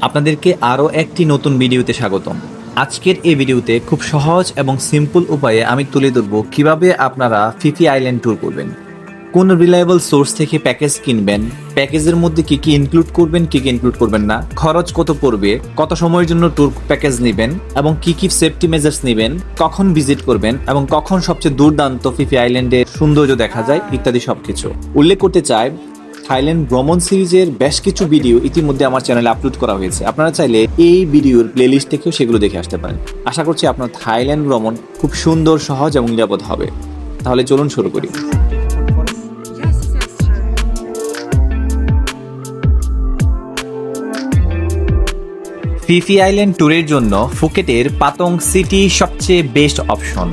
আপনাদেরকে আরও একটি নতুন ভিডিওতে স্বাগতম। আজকের এই ভিডিওতে খুব সহজ এবং সিম্পল উপায়ে আমি তুলে ধরব কিভাবে আপনারা ফিফি আইল্যান্ড ট্যুর করবেন, কোন রিলায়েবল সোর্স থেকে প্যাকেজ কিনবেন, প্যাকেজের মধ্যে কি কি ইনক্লুড করবেন, কি কি ইনক্লুড করবেন না, খরচ কত পড়বে, কত সময়ের জন্য ট্যুর প্যাকেজ নেবেন এবং কি কি সেফটি মেজার্স নেবেন, কখন ভিজিট করবেন এবং কখন সবচেয়ে দুর্দান্ত ফিফি আইল্যান্ডের সৌন্দর্য দেখা যায় ইত্যাদি সবকিছু উল্লেখ করতে চাই। থাইল্যান্ড ভ্রমণ সিরিজের বেশ কিছু ভিডিও ইতিমধ্যে আমার চ্যানেলে আপলোড করা হয়েছে, আপনারা চাইলে এই ভিডিওর প্লেলিস্ট থেকেও সেগুলো দেখে আসতে পারেন। আশা করছি আপনার থাইল্যান্ড ভ্রমণ খুব সুন্দর, সহজ এবং নিরাপদ হবে। তাহলে চলুন শুরু করি। ফিফি আইল্যান্ড ট্যুরের জন্য ফুকেটের পাতং সিটি সবচেয়ে বেস্ট অপশন।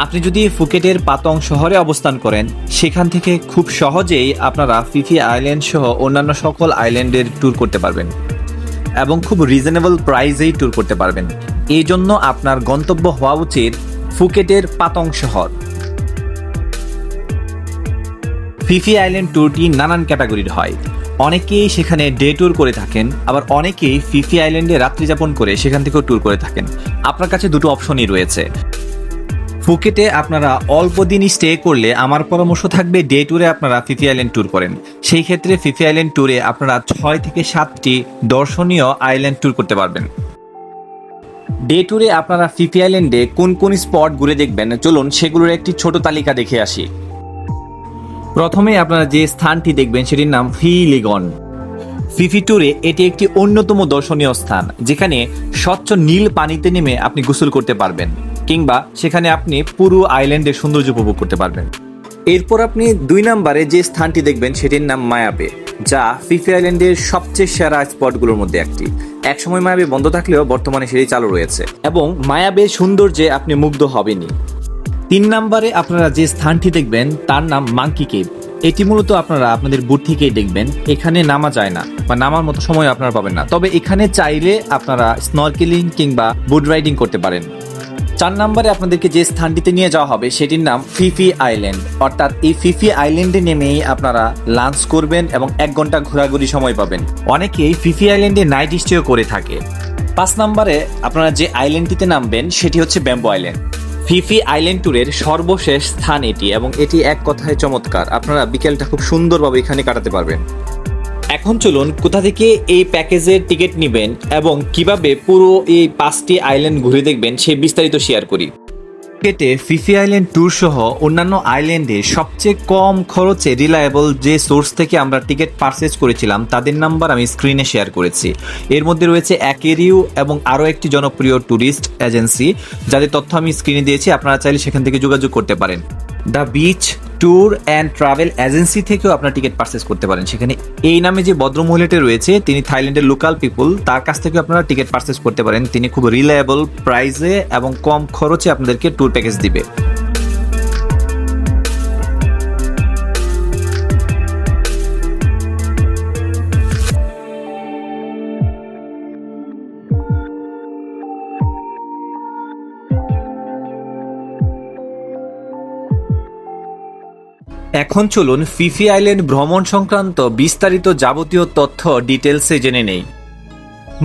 আপনি যদি ফুকেটের পাতং শহরে অবস্থান করেন, সেখান থেকে খুব সহজেই আপনারা ফিফি আইল্যান্ড সহ অন্যান্য সকল আইল্যান্ডের ট্যুর করতে পারবেন এবং খুব রিজনেবল প্রাইসেই ট্যুর করতে পারবেন। এই জন্য আপনার গন্তব্য হওয়া উচিত ফুকেটের পাতং শহর। ফিফি আইল্যান্ড ট্যুরটি নানান ক্যাটাগরির হয়। অনেকেই সেখানে ডে ট্যুর করে থাকেন, আবার অনেকেই ফিফি আইল্যান্ডে রাত্রিযাপন করে সেখান থেকেও ট্যুর করে থাকেন। আপনার কাছে দুটো অপশনই রয়েছে। ফুকেটে আপনারা অল্প দিনই স্টে করলে আমার পরামর্শ থাকবে ডে ট্যুরে আপনারা ফিফি আইল্যান্ড ট্যুর করেন। সেই ক্ষেত্রে ফিফি আইল্যান্ড ট্যুরে আপনারা 6 থেকে 7টি দর্শনীয় আইল্যান্ড ট্যুর করতে পারবেন। ডে ট্যুরে আপনারা ফিফি আইল্যান্ডে কোন কোন স্পট ঘুরে দেখবেন, চলুন সেগুলোর একটি ছোট তালিকা দেখে আসি। প্রথমে আপনারা যে স্থানটি দেখবেন সেটির নাম ফি লিগন। ফিফি ট্যুরে এটি একটি অন্যতম দর্শনীয় স্থান, যেখানে স্বচ্ছ নীল পানিতে নেমে আপনি গোসল করতে পারবেন কিংবা সেখানে আপনি পুরো আইল্যান্ডের সৌন্দর্য উপভোগ করতে পারবেন। এরপর আপনি 2 নম্বরে যে স্থানটি দেখবেন সেটির নাম মায়া বে, যা ফিফি আইল্যান্ডের সবচেয়ে সেরা স্পটগুলোর মধ্যে একটি। একসময় মায়া বে বন্ধ থাকলেও বর্তমানে সেটি চালু রয়েছে এবং মায়া বে সৌন্দর্যে আপনি মুগ্ধ হবেনই। 3 নম্বরে আপনারা যে স্থানটি দেখবেন তার নাম মাঙ্কি কেভ। এটি মূলত আপনারা আপনাদের বুট থেকেই দেখবেন, এখানে নামা যায় না বা নামার মতো সময় আপনারা পাবেন না, তবে এখানে চাইলে আপনারা স্নরকেলিং কিংবা বুট রাইডিং করতে পারেন। 4 নম্বরে আপনাদেরকে যে স্থানটিতে নিয়ে যাওয়া হবে সেটির নাম ফিফি আইল্যান্ড, অর্থাৎ এই ফিফি আইল্যান্ডে নেমেই আপনারা লাঞ্চ করবেন এবং 1 ঘন্টা ঘোরাঘুরি সময় পাবেন। অনেকেই ফিফি আইল্যান্ডে নাইট স্টেও করে থাকে। 5 নম্বরে আপনারা যে আইল্যান্ডটিতে নামবেন সেটি হচ্ছে ব্যাম্বো আইল্যান্ড। ফিফি আইল্যান্ড ট্যুরের সর্বশেষ স্থান এটি এবং এটি এক কথায় চমৎকার। আপনারা বিকেলটা খুব সুন্দরভাবে এখানে কাটাতে পারবেন। এখন চলুন কোথা থেকে এই প্যাকেজের টিকিট নেবেন এবং কিভাবে পুরো এই 5টি আইল্যান্ড ঘুরে দেখবেন সেই বিস্তারিত শেয়ার করি। কেটে ফিফি আইল্যান্ড ট্যুর সহ অন্যান্য আইল্যান্ডে সবচেয়ে কম খরচে রিলায়েবল যে সোর্স থেকে আমরা টিকিট পারচেজ করেছিলাম তাদের নাম্বার আমি স্ক্রিনে শেয়ার করেছি। এর মধ্যে রয়েছে অ্যাকেরিউ এবং আরও একটি জনপ্রিয় ট্যুরিস্ট এজেন্সি, যাদের তথ্য আমি স্ক্রিনে দিয়েছি। আপনারা চাইলে সেখান থেকে যোগাযোগ করতে পারেন। The beach tour and travel agency থেকেও আপনার টিকিট পারচেজ করতে পারেন। সেখানে এই নামে যে ভদ্রমহিলাটি রয়েছে তিনি থাইল্যান্ডের লোকাল পিপল, তার কাছ থেকে আপনারা টিকিট পারচেজ করতে পারেন। তিনি খুব রিলায়েবল প্রাইসে এবং কম খরচে আপনাদেরকে ট্যুর প্যাকেজ দিবে। এখন চলুন ফিফি আইল্যান্ড ভ্রমণ সংক্রান্ত বিস্তারিত যাবতীয় তথ্য ডিটেলসে জেনে নেই।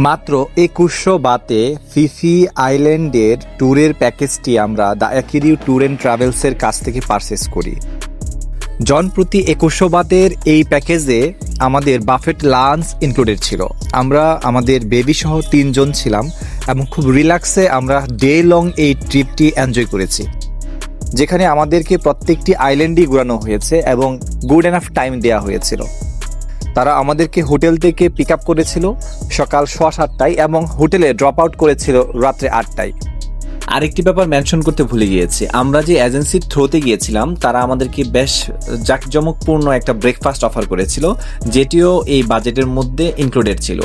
মাত্র 2100 বাতে ফিফি আইল্যান্ডের ট্যুরের প্যাকেজটি আমরা দ্য অ্যাকেরিউ ট্যুর অ্যান্ড ট্রাভেলসের কাছ থেকে পারচেস করি। জনপ্রতি 2100 বাতের এই প্যাকেজে আমাদের বাফেট লাঞ্চ ইনক্লুডেড ছিল। আমরা আমাদের বেবি সহ 3 জন ছিলাম এবং খুব রিল্যাক্সে আমরা ডে লং এই ট্রিপটি এনজয় করেছি, যেখানে আমাদেরকে প্রত্যেকটি আইল্যান্ডই ঘোরানো হয়েছে এবং গুড এনাফ টাইম দেওয়া হয়েছিল। তারা আমাদেরকে হোটেল থেকে পিক আপ করেছিল সকাল 7:30টায় এবং হোটেলে ড্রপ আউট করেছিল রাত্রে 8টায়। আরেকটি ব্যাপার মেনশন করতে ভুলে গিয়েছি, আমরা যে এজেন্সির থ্রুতে গিয়েছিলাম তারা আমাদেরকে বেশ জাঁকজমকপূর্ণ একটা ব্রেকফাস্ট অফার করেছিল, যেটিও এই বাজেটের মধ্যে ইনক্লুডেড ছিল।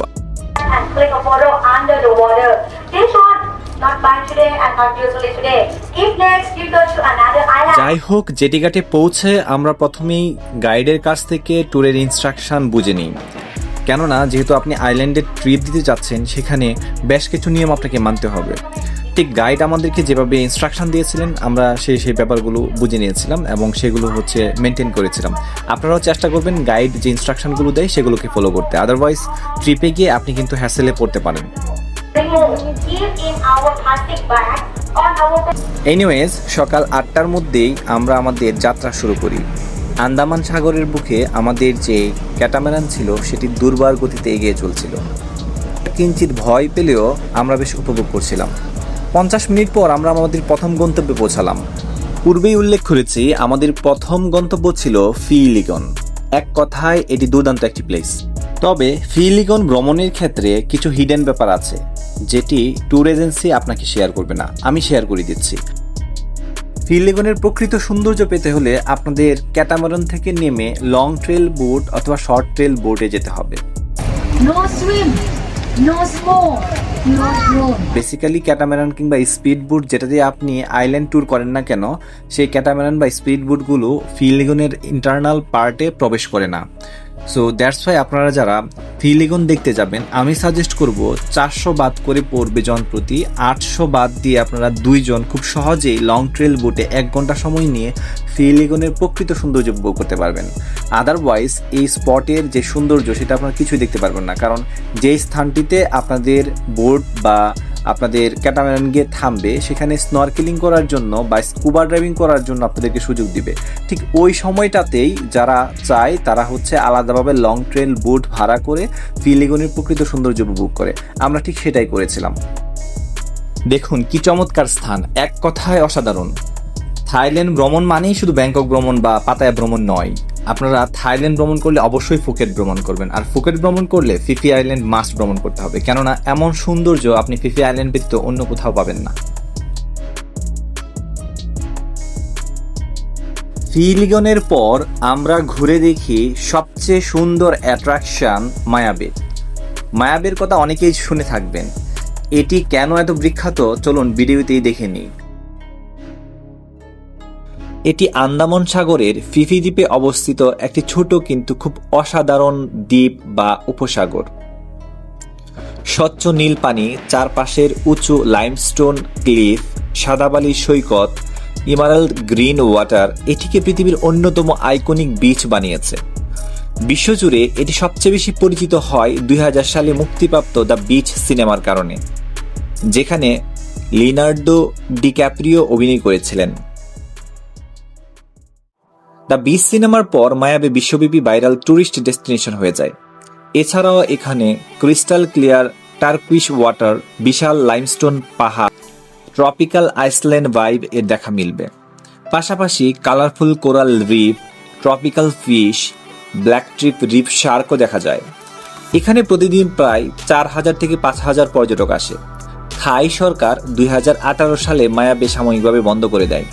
যাই হোক, জেটিঘাটে পৌঁছে আমরা প্রথমেই গাইডের কাছ থেকে ট্যুরের ইনস্ট্রাকশন বুঝে নিই, কেননা যেহেতু আপনি আইল্যান্ডে ট্রিপ দিতে যাচ্ছেন সেখানে বেশ কিছু নিয়ম আপনাকে মানতে হবে। ঠিক গাইড আমাদেরকে যেভাবে ইনস্ট্রাকশন দিয়েছিলেন আমরা সেই ব্যাপারগুলো বুঝে নিয়েছিলাম এবং সেগুলো হচ্ছে মেনটেন করেছিলাম। আপনারাও চেষ্টা করবেন গাইড যে ইনস্ট্রাকশনগুলো দেয় সেগুলোকে ফলো করতে, আদারওয়াইজ ট্রিপে গিয়ে আপনি কিন্তু হ্যাসেলে পড়তে পারেন। এনিওয়েজ, সকাল 8টার মধ্যেই আমরা আমাদের যাত্রা শুরু করি। আন্দামান সাগরের বুকে আমাদের যে ক্যাটামারান ছিল সেটি দুর্বার গতিতে এগিয়ে চলছিল। কিঞ্চিত ভয় পেলেও আমরা বেশ উপভোগ করছিলাম। 50 মিনিট পর আমরা আমাদের প্রথম গন্তব্যে পৌঁছালাম। পূর্বেই উল্লেখ করেছি আমাদের প্রথম গন্তব্য ছিল ফিলিগন। এক কথায় এটি দুর্দান্ত একটি প্লেস। তবে ফিলিগন ভ্রমণের ক্ষেত্রে কিছু হিডেন ব্যাপার আছে যেটি ট্যুর এজেন্সি আপনাকে শেয়ার করবে না, আমি শেয়ার করে দিচ্ছি। ফিলিগনের প্রকৃত সৌন্দর্য পেতে হলে আপনাদের ক্যাটামারান থেকে নেমে লং ট্রেল বোট অথবা শর্ট ট্রেল বোটে যেতে হবে। বেসিক্যালি ক্যাটামারান কিংবা স্পিড বোট যেটা দিয়ে আপনি আইল্যান্ড ট্যুর করেন না কেন, সেই ক্যাটামারান বা স্পিড বোটগুলো ফিলিগনের ইন্টারনাল পার্টে প্রবেশ করে না। সো দ্যাটস ওয়াই আপনারা যারা ফিলিগন দেখতে যাবেন আমি সাজেস্ট করব 400 বাদ করে পড়বে জন প্রতি। 800 বাদ দিয়ে আপনারা 2 জন খুব সহজেই লং ট্রেল বোটে 1 ঘন্টা সময় নিয়ে ফিলিগনের প্রকৃত সৌন্দর্য উপভোগ করতে পারবেন। আদারওয়াইজ এই স্পটের যে সৌন্দর্য সেটা আপনারা কিছুই দেখতে পারবেন না, কারণ যেই স্থানটিতে আপনাদের বোট বা আপনাদের ক্যাটামারান গিয়ে থামবে সেখানে স্নরকেলিং করার জন্য বা স্কুবা ড্রাইভিং করার জন্য আপনাদেরকে সুযোগ দিবে। ঠিক ওই সময়টাতেই যারা চায় তারা হচ্ছে আলাদাভাবে লং ট্রেল বোট ভাড়া করে ফিলিগনের প্রকৃত সৌন্দর্য উপভোগ করে। আমরা ঠিক সেটাই করেছিলাম। দেখুন কি চমৎকার স্থান, এক কথায় অসাধারণ। থাইল্যান্ড ভ্রমণ মানেই শুধু ব্যাংকক ভ্রমণ বা পাতায়া ভ্রমণ নয়। আপনারা থাইল্যান্ড ভ্রমণ করলে অবশ্যই ফুকেট ভ্রমণ করবেন, আর ফুকেট ভ্রমণ করলে ফিফি আইল্যান্ড মাস্ট ভ্রমণ করতে হবে, কেননা এমন সৌন্দর্য আপনি ফিফি আইল্যান্ড ব্যতীত অন্য কোথাও পাবেন না। ফিলিগনের পর আমরা ঘুরে দেখি সবচেয়ে সুন্দর অ্যাট্রাকশন মায়াবে। মায়াবের কথা অনেকেই শুনে থাকবেন, এটি কেন এত বিখ্যাত চলুন ভিডিওতেই দেখে নিই। এটি আন্দামান সাগরের ফিফি দ্বীপে অবস্থিত একটি ছোট কিন্তু খুব অসাধারণ দ্বীপ বা উপসাগর। স্বচ্ছ নীল পানি, চারপাশের উঁচু লাইমস্টোন ক্লিফ, সাদাবালি সৈকত, ইমারাল্ড গ্রিন ওয়াটার এটিকে পৃথিবীর অন্যতম আইকনিক বিচ বানিয়েছে। বিশ্বজুড়ে এটি সবচেয়ে বেশি পরিচিত হয় 2000 সালে মুক্তিপ্রাপ্ত দ্য বিচ সিনেমার কারণে, যেখানে লিওনার্দো ডিক্যাপ্রিও অভিনয় করেছিলেন। দ্য বিচ সিনেমার পর মায়াবে বিশ্বব্যাপী ভাইরাল ট্যুরিস্ট ডেস্টিনেশন হয়ে যায়। এছাড়াও এখানে ক্রিস্টাল ক্লিয়ার টার্কুইশ ওয়াটার, বিশাল লাইমস্টোন পাহাড়, ট্রপিক্যাল আইসল্যান্ড ভাইব এর দেখা মিলবে। পাশাপাশি colourful coral reef, tropical fish, black tip reef শার্কও দেখা যায়। এখানে প্রতিদিন প্রায় 4000 থেকে 5000 পর্যটক আসে। থাই সরকার 2018 সালে মায়াবে সাময়িকভাবে বন্ধ করে দেয়,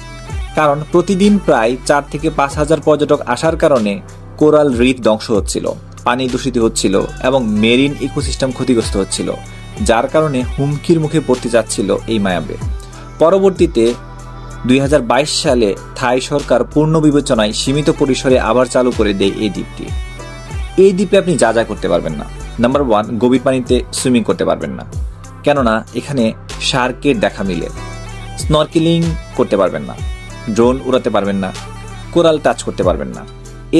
কারণ প্রতিদিন প্রায় 4 থেকে 5000 পর্যটক আসার কারণে কোরাল রিফ ধ্বংস হচ্ছিল, পানি দূষিত হচ্ছিল এবং মেরিন ইকোসিস্টেম ক্ষতিগ্রস্ত হচ্ছিল, যার কারণে হুমকির মুখে পড়তে যাচ্ছিল এই মায়াবে। পরবর্তীতে 2022 সালে থাই সরকার পূর্ণ বিবেচনায় সীমিত পরিসরে আবার চালু করে দেয় এই দ্বীপটি। এই দ্বীপে আপনি যা করতে পারবেন না, নাম্বার 1, গভীর পানিতে সুইমিং করতে পারবেন না, কেননা এখানে শার্কের দেখা মিলে। স্নরকেলিং করতে পারবেন না, ড্রোন উড়াতে পারবেন না, কোরাল টাচ করতে পারবেন না।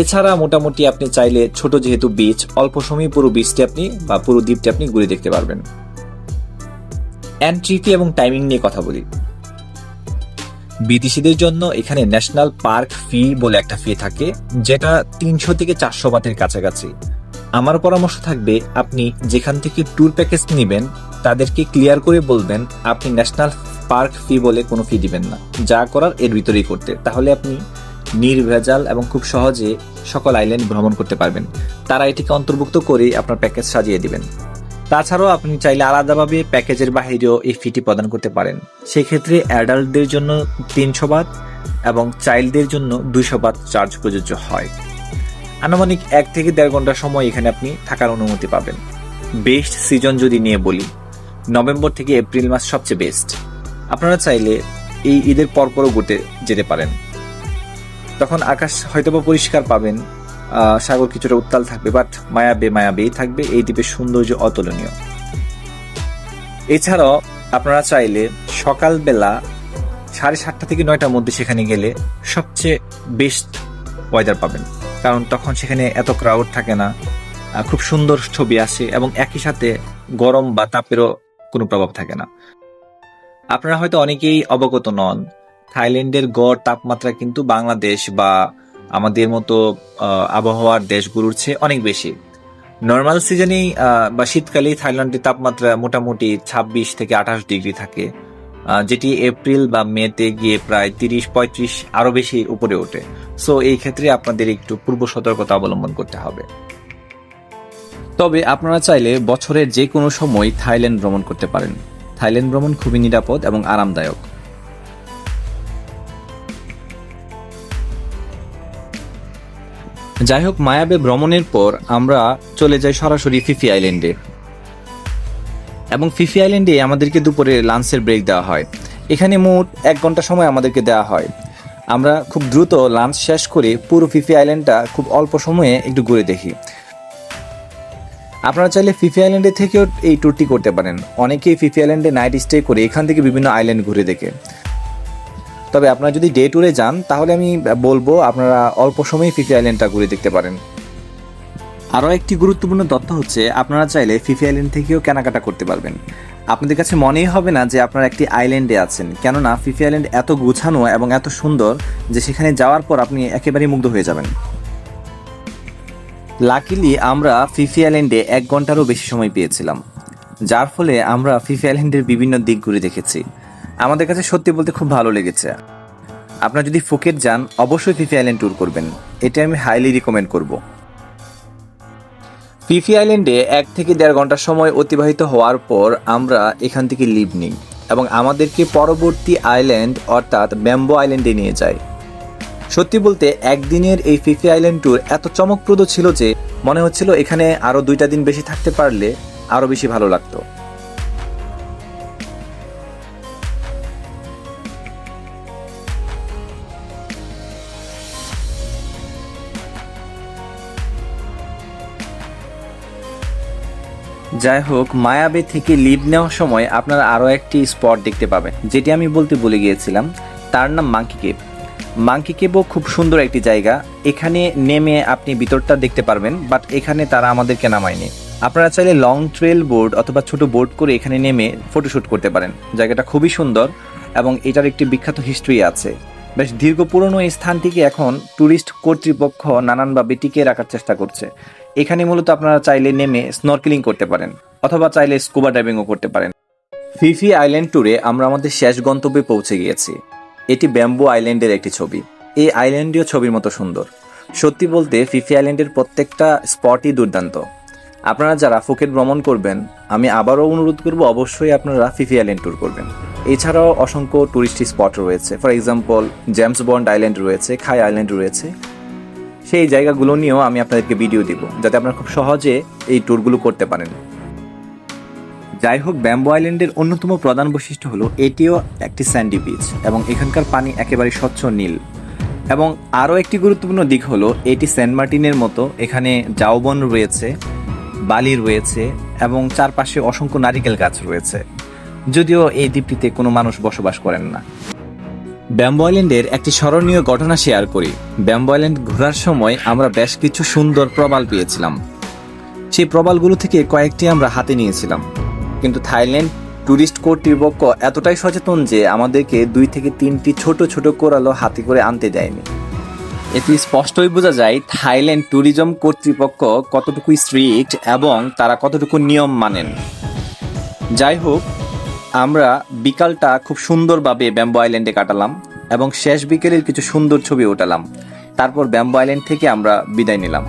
এছাড়া মোটামুটি আপনি চাইলে ছোট যেহেতু বিচ, অল্প সময় পুরো বিচটি আপনি বা পুরো দ্বীপটি আপনি ঘুরে দেখতে পারবেন। এন্ট্রি ফি এবং টাইমিং নিয়ে কথা বলি। বিদেশিদের জন্য এখানে ন্যাশনাল পার্ক ফি বলে একটা ফি থাকে, যেটা 300 থেকে 400 বাতের কাছাকাছি। আমার পরামর্শ থাকবে আপনি যেখান থেকে ট্যুর প্যাকেজ নেবেন তাদেরকে ক্লিয়ার করে বলবেন আপনি ন্যাশনাল পার্ক ফি বলে কোনো ফি দিবেন না, যা করার এর ভিতরেই করতে, তাহলে আপনি নির্ভেজাল এবং খুব সহজে সকল আইল্যান্ড ভ্রমণ করতে পারবেন। তারা এটিকে অন্তর্ভুক্ত করে আপনার প্যাকেজ সাজিয়ে দিবেন। তাছাড়াও আপনি চাইলে আলাদাভাবে প্যাকেজের বাহিরেও এই ফিটি প্রদান করতে পারেন। সেক্ষেত্রে অ্যাডাল্টদের জন্য 300 বাত এবং চাইল্ডদের জন্য 200 বাত চার্জ প্রযোজ্য হয়। আনুমানিক 1 থেকে 1.5 ঘন্টা সময় এখানে আপনি থাকার অনুমতি পাবেন। বেস্ট সিজন যদি নিয়ে বলি, নভেম্বর থেকে এপ্রিল মাস সবচেয়ে বেস্ট। আপনারা চাইলে এই ঈদের পরপরও ঘুরতে যেতে পারেন, তখন আকাশ হয়তোবা পরিষ্কার পাবেন, সাগর কিছুটা উত্তাল থাকবে, বাট মায়াবেই থাকবে। এই দ্বীপের সৌন্দর্য অতুলনীয়। এছাড়াও আপনারা চাইলে সকালবেলা 7:30 থেকে 9টার মধ্যে সেখানে গেলে সবচেয়ে বেস্ট ওয়েদার পাবেন, কারণ তখন সেখানে এত ক্রাউড থাকে না, খুব সুন্দর ছবি আসে এবং একই সাথে গরম বা তাপেরও কোনো প্রভাব থাকে না। আপনারা হয়তো অনেকেই অবগত নন, থাইল্যান্ডের গড় তাপমাত্রা কিন্তু বাংলাদেশ বা আমাদের মতো আবহাওয়ার দেশগুলোর চেয়ে অনেক বেশি। নর্মাল সিজনেই বা শীতকালেই থাইল্যান্ডের তাপমাত্রা মোটামুটি 26 থেকে 28 ডিগ্রি থাকে, যেটি এপ্রিল বা মেতে গিয়ে প্রায় 30-35 আরো বেশি উপরে ওঠে। সো এই ক্ষেত্রে আপনাদের একটু পূর্ব সতর্কতা অবলম্বন করতে হবে। তবে আপনারা চাইলে বছরের যে কোনো সময় থাইল্যান্ড ভ্রমণ করতে পারেন। থাইল্যান্ড ভ্রমণ খুবই নিরাপদ এবং আরামদায়ক। যাই হোক, মায়াবে ভ্রমণের পর আমরা চলে যাই সরাসরি ফিফি আইল্যান্ডে, এবং ফিফি আইল্যান্ডে আমাদেরকে দুপুরে লাঞ্চের ব্রেক দেওয়া হয়। এখানে মোট 1 ঘন্টা সময় আমাদেরকে দেওয়া হয়। আমরা খুব দ্রুত লাঞ্চ শেষ করে পুরো ফিফি আইল্যান্ডটা খুব অল্প সময়ে একটু ঘুরে দেখি। আপনারা চাইলে ফিফি আইল্যান্ডে থেকেও এই ট্যুরটি করতে পারেন। অনেকেই ফিফি আইল্যান্ডে নাইট স্টে করে এখান থেকে বিভিন্ন আইল্যান্ড ঘুরে দেখে। তবে আপনারা যদি ডে ট্যুরে যান তাহলে আমি বলবো আপনারা অল্প সময়ে ফিফি আইল্যান্ডটা ঘুরে দেখতে পারেন। আরও একটি গুরুত্বপূর্ণ তথ্য হচ্ছে, আপনারা চাইলে ফিফি আইল্যান্ড থেকেও কেনাকাটা করতে পারবেন। আপনাদের কাছে মনেই হবে না যে আপনারা একটি আইল্যান্ডে আছেন, কেননা ফিফি আইল্যান্ড এত গুছানো এবং এত সুন্দর যে সেখানে যাওয়ার পর আপনি একেবারেই মুগ্ধ হয়ে যাবেন। লাকিলি আমরা ফিফি আইল্যান্ডে 1 ঘন্টারও বেশি সময় পেয়েছিলাম, যার ফলে আমরা ফিফি আইল্যান্ডের বিভিন্ন দিক ঘুরে দেখেছি। আমাদের কাছে সত্যি বলতে খুব ভালো লেগেছে। আপনারা যদি ফুকেট যান অবশ্যই ফিফি আইল্যান্ড ট্যুর করবেন, এটা আমি হাইলি রিকমেন্ড করব। ফিফি আইল্যান্ডে 1 থেকে 1.5 ঘন্টার সময় অতিবাহিত হওয়ার পর আমরা এখান থেকে লিভ নিই এবং আমাদেরকে পরবর্তী আইল্যান্ড অর্থাৎ ব্যাম্বো আইল্যান্ডে নিয়ে যায়। সত্যি বলতে একদিনের এই ফিফি আইল্যান্ড ট্যুর এত চমকপ্রদ ছিল যে মনে হচ্ছিল এখানে আরো 2টা দিন বেশি থাকতে পারলে আরো বেশি ভালো লাগতো। যাই হোক, মায়াবে থেকে লিভ নেওয়ার সময় আপনারা আরও একটি স্পট দেখতে পাবেন, যেটি আমি বলতে ভুলে গিয়েছিলাম। তার নাম মাঙ্কি কেভ। মাঙ্কি কেভও খুব সুন্দর একটি জায়গা। এখানে নেমে আপনি ভিতরটা দেখতে পারবেন, বাট এখানে তারা আমাদেরকে নামায়নি। আপনারা চাইলে লং ট্রেল বোর্ড অথবা ছোট বোট করে এখানে নেমে ফটোশ্যুট করতে পারেন। জায়গাটা খুবই সুন্দর এবং এটার একটি বিখ্যাত হিস্ট্রি আছে। বেশ দীর্ঘ পুরনো এই স্থানটিকে এখন ট্যুরিস্ট কর্তৃপক্ষ নানানভাবে টিকিয়ে রাখার চেষ্টা করছে। এখানে মূলত আপনারা চাইলে নেমে স্নরকেলিং করতে পারেন অথবা চাইলে স্কুবা ডাইভিংও করতে পারেন। ফিফি আইল্যান্ড ট্যুরে আমরা আমাদের শেষ গন্তব্যে পৌঁছে গিয়েছি। এটি ব্যাম্বো আইল্যান্ডের একটি ছবি। এই আইল্যান্ডটিও ছবির মতো সুন্দর। সত্যি বলতে ফিফি আইল্যান্ডের প্রত্যেকটা স্পটই দুর্দান্ত। আপনারা যারা ফুকেট ভ্রমণ করবেন, আমি আবারও অনুরোধ করব অবশ্যই আপনারা ফিফি আইল্যান্ড ট্যুর করবেন। এছাড়াও অসংখ্য টুরিস্ট স্পট রয়েছে। For example James bond island রয়েছে, খাই আইল্যান্ড রয়েছে। সেই জায়গাগুলো নিয়েও আমি আপনাদেরকে ভিডিও দিব, যাতে আপনারা খুব সহজে এই ট্যুরগুলো করতে পারেন। যাই হোক, ব্যাম্বো আইল্যান্ডের অন্যতম প্রধান বৈশিষ্ট্য হলো এটিও একটি স্যান্ডি বিচ এবং এখানকার পানি একেবারে স্বচ্ছ নীল। এবং আরও একটি গুরুত্বপূর্ণ দিক হলো এটি সেন্ট মার্টিনের মতো এখানে ঝাউবন রয়েছে, বালি রয়েছে এবং চারপাশে অসংখ্য নারিকেল গাছ রয়েছে, যদিও এই দ্বীপটিতে কোনো মানুষ বসবাস করেন না। ব্যাম্বো আইল্যান্ডের একটি স্মরণীয় ঘটনা শেয়ার করি। ব্যাম্বো আইল্যান্ড ঘোরার সময় আমরা বেশ কিছু সুন্দর প্রবাল পেয়েছিলাম। সেই প্রবালগুলো থেকে কয়েকটি আমরা হাতে নিয়েছিলাম, কিন্তু থাইল্যান্ড ট্যুরিস্ট কর্তৃপক্ষ এতটাই সচেতন যে আমাদেরকে 2 থেকে 3টি ছোট ছোট কোরালও হাতে করে আনতে দেয়নি। এটি স্পষ্টই বোঝা যায় থাইল্যান্ড ট্যুরিজম কর্তৃপক্ষ কতটুকু স্ট্রিক্ট এবং তারা কতটুকু নিয়ম মানেন। যাই হোক, আমরা বিকালটা খুব সুন্দরভাবে ব্যাম্বো আইল্যান্ডে কাটালাম এবং শেষ বিকেলের কিছু সুন্দর ছবি ওঠালাম। তারপর ব্যাম্বো আইল্যান্ড থেকে আমরা বিদায় নিলাম।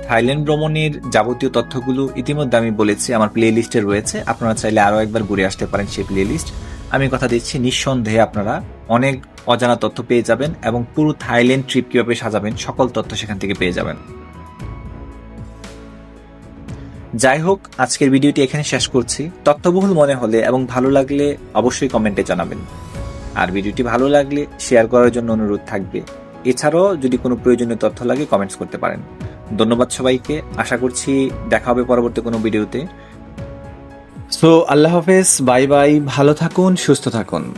থাইল্যান্ড ভ্রমণের যাবতীয় তথ্যগুলো ইতিমধ্যে আমি বলেছি আমার প্লে লিস্টে রয়েছে। আপনারা চাইলে আরও একবার ঘুরে আসতে পারেন সেই প্লে লিস্ট। আমি কথা দিচ্ছি, নিঃসন্দেহে আপনারা অনেক অজানা তথ্য পেয়ে যাবেন এবং পুরো থাইল্যান্ড ট্রিপ কীভাবে সাজাবেন সকল তথ্য সেখান থেকে পেয়ে যাবেন। যাই হোক, আজকের ভিডিওটি এখানে শেষ করছি। তথ্যবহুল মনে হলে এবং ভালো লাগলে অবশ্যই কমেন্টে জানাবেন, আর ভিডিওটি ভালো লাগলে শেয়ার করার জন্য অনুরোধ থাকবে। এছাড়াও যদি কোনো প্রয়োজনীয় তথ্য লাগে কমেন্টস করতে পারেন। ধন্যবাদ সবাইকে। আশা করছি দেখা হবে পরবর্তী কোনো ভিডিওতে। সো আল্লাহ হাফেজ, বাই বাই, ভালো থাকুন, সুস্থ থাকুন।